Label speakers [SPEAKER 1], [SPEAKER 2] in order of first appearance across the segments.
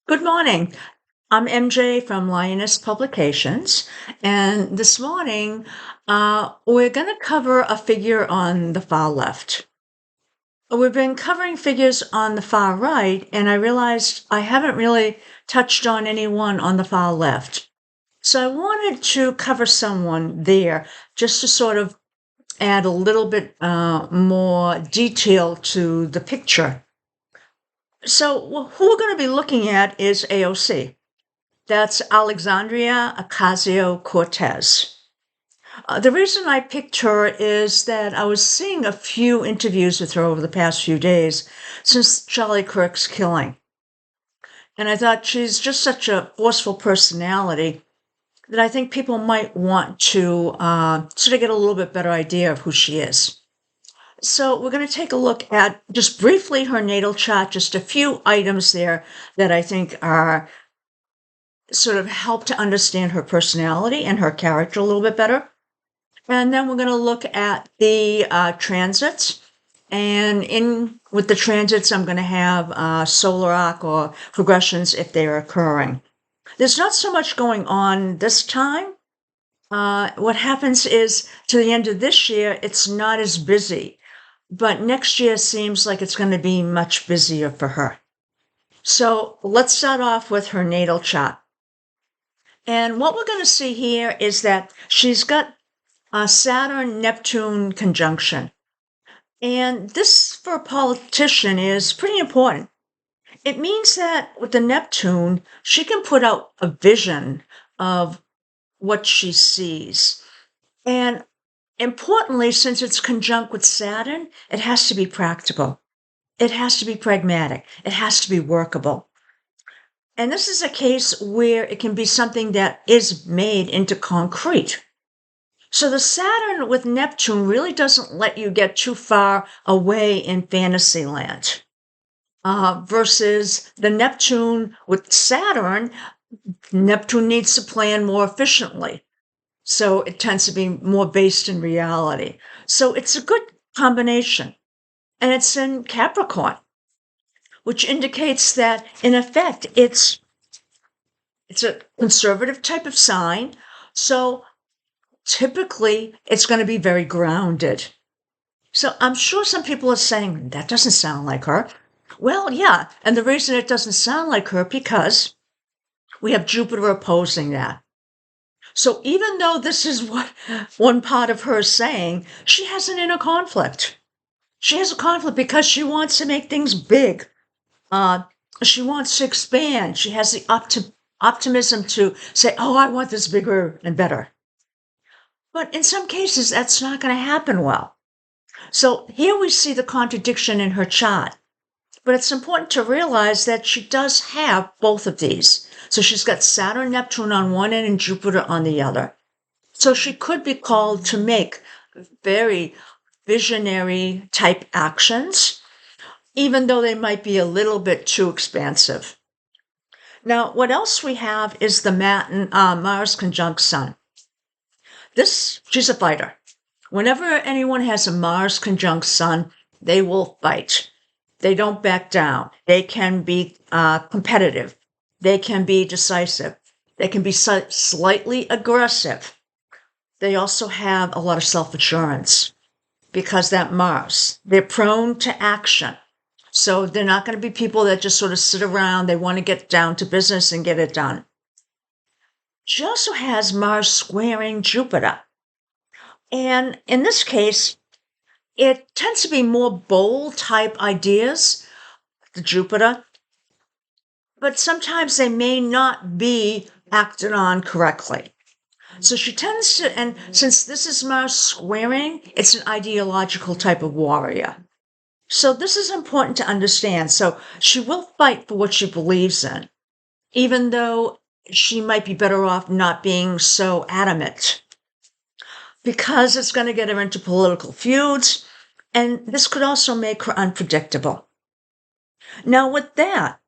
[SPEAKER 1] Good morning. I'm MJ from Lioness Publications, and this morning we're going to cover a figure on the far left. We've been covering figures on the far right, and I realized I haven't really touched on anyone on the far left. So I wanted to cover someone there just to sort of add a little bit more detail to the picture. So who we're going to be looking at is AOC. That's Alexandria Ocasio-Cortez. The reason I picked her is that I was seeing a few interviews with her over the past few days since Charlie Kirk's killing. And I thought she's just such a forceful personality that I think people might want to sort of get a little bit better idea of who she is. So we're going to take a look at just briefly her natal chart, just a few items there that I think are sort of help to understand her personality and her character a little bit better. And then we're going to look at the transits. And in with the transits, I'm going to have solar arc or progressions if they're occurring. There's not so much going on this time. What happens is to the end of this year, it's not as busy. But next year seems like it's going to be much busier for her. So let's start off with her natal chart. And what we're going to see here is that she's got a Saturn-Neptune conjunction. And this, for a politician, is pretty important. It means that with the Neptune, she can put out a vision of what she sees. And importantly, since it's conjunct with Saturn, it has to be practical. It has to be pragmatic. It has to be workable. And this is a case where it can be something that is made into concrete. So the Saturn with Neptune really doesn't let you get too far away in fantasy land. Versus the Neptune with Saturn, Neptune needs to plan more efficiently. So it tends to be more based in reality. So it's a good combination. And it's in Capricorn, which indicates that, in effect, it's a conservative type of sign. So typically, it's going to be very grounded. So I'm sure some people are saying, that doesn't sound like her. Well, yeah. And the reason it doesn't sound like her, because we have Jupiter opposing that. So even though this is what one part of her is saying, she has an inner conflict. She has a conflict because she wants to make things big. She wants to expand. She has the optimism to say, oh, I want this bigger and better. But in some cases, that's not going to happen well. So here we see the contradiction in her chart. But it's important to realize that she does have both of these. So she's got Saturn, Neptune on one end and Jupiter on the other. So she could be called to make very visionary type actions, even though they might be a little bit too expansive. Now, what else we have is the Mars conjunct Sun. She's a fighter. Whenever anyone has a Mars conjunct Sun, they will fight. They don't back down. They can be competitive. They can be decisive. They can be slightly aggressive. They also have a lot of self-assurance because that Mars, they're prone to action. So they're not going to be people that just sort of sit around. They want to get down to business and get it done. She also has Mars squaring Jupiter. And in this case, it tends to be more bold type ideas, the Jupiter, but sometimes they may not be acted on correctly. So she tends to, and since this is Mars squaring, it's an ideological type of warrior. So this is important to understand. So she will fight for what she believes in, even though she might be better off not being so adamant, because it's going to get her into political feuds, and this could also make her unpredictable. Now with that,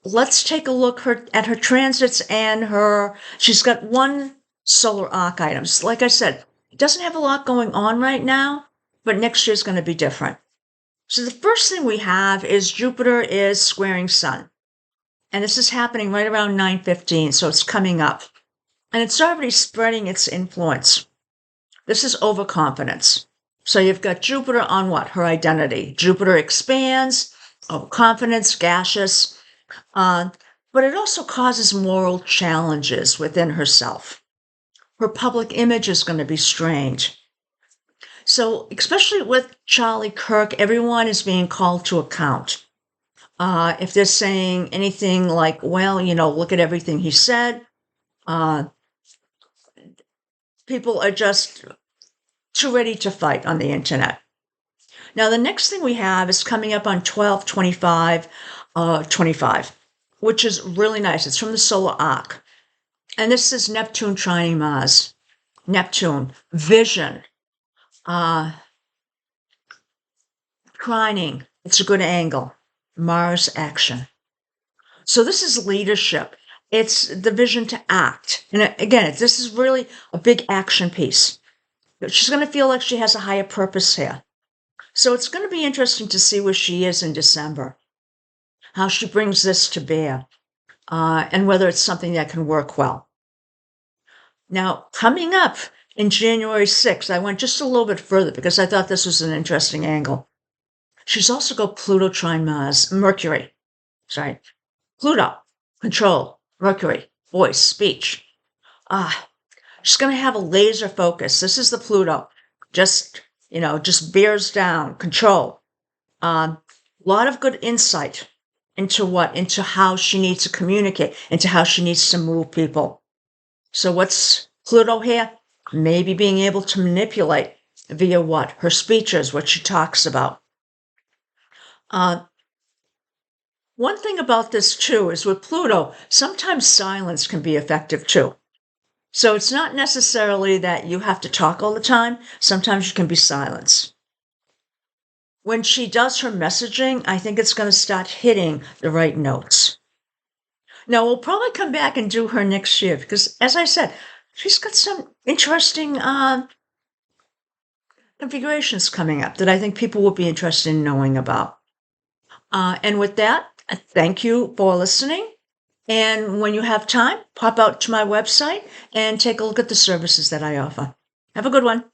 [SPEAKER 1] let's take a look at her transits and she's got one solar arc item. Like I said, it doesn't have a lot going on right now, but next year's going to be different. So the first thing we have is Jupiter is squaring Sun. And this is happening right around 9:15, so it's coming up. And it's already spreading its influence. This is overconfidence. So you've got Jupiter on what? Her identity. Jupiter expands, overconfidence, gaseous, but it also causes moral challenges within herself. Her public image is going to be strained. So, especially with Charlie Kirk, everyone is being called to account. If they're saying anything like, well, look at everything he said, people are just too ready to fight on the internet. Now, the next thing we have is coming up on 12/25/25, which is really nice. It's from the solar arc. And this is Neptune trining Mars. Neptune, vision, trining. It's a good angle. Mars action. So this is leadership. It's the vision to act. And again, this is really a big action piece. She's going to feel like she has a higher purpose here. So it's going to be interesting to see where she is in December, how she brings this to bear, and whether it's something that can work well. Now, coming up in January 6th, I went just a little bit further because I thought this was an interesting angle. She's also got Pluto trine Mercury. Pluto, control, Mercury, voice, speech. She's going to have a laser focus. This is the Pluto. Just bears down, control. A lot of good insight into how she needs to communicate, into how she needs to move people. So what's Pluto here? Maybe being able to manipulate via what? Her speeches, what she talks about. One thing about this too is with Pluto, sometimes silence can be effective too. So it's not necessarily that you have to talk all the time. Sometimes you can be silenced. When she does her messaging, I think it's going to start hitting the right notes. Now, we'll probably come back and do her next year because, as I said, she's got some interesting configurations coming up that I think people will be interested in knowing about. And with that, thank you for listening. And when you have time, pop out to my website and take a look at the services that I offer. Have a good one.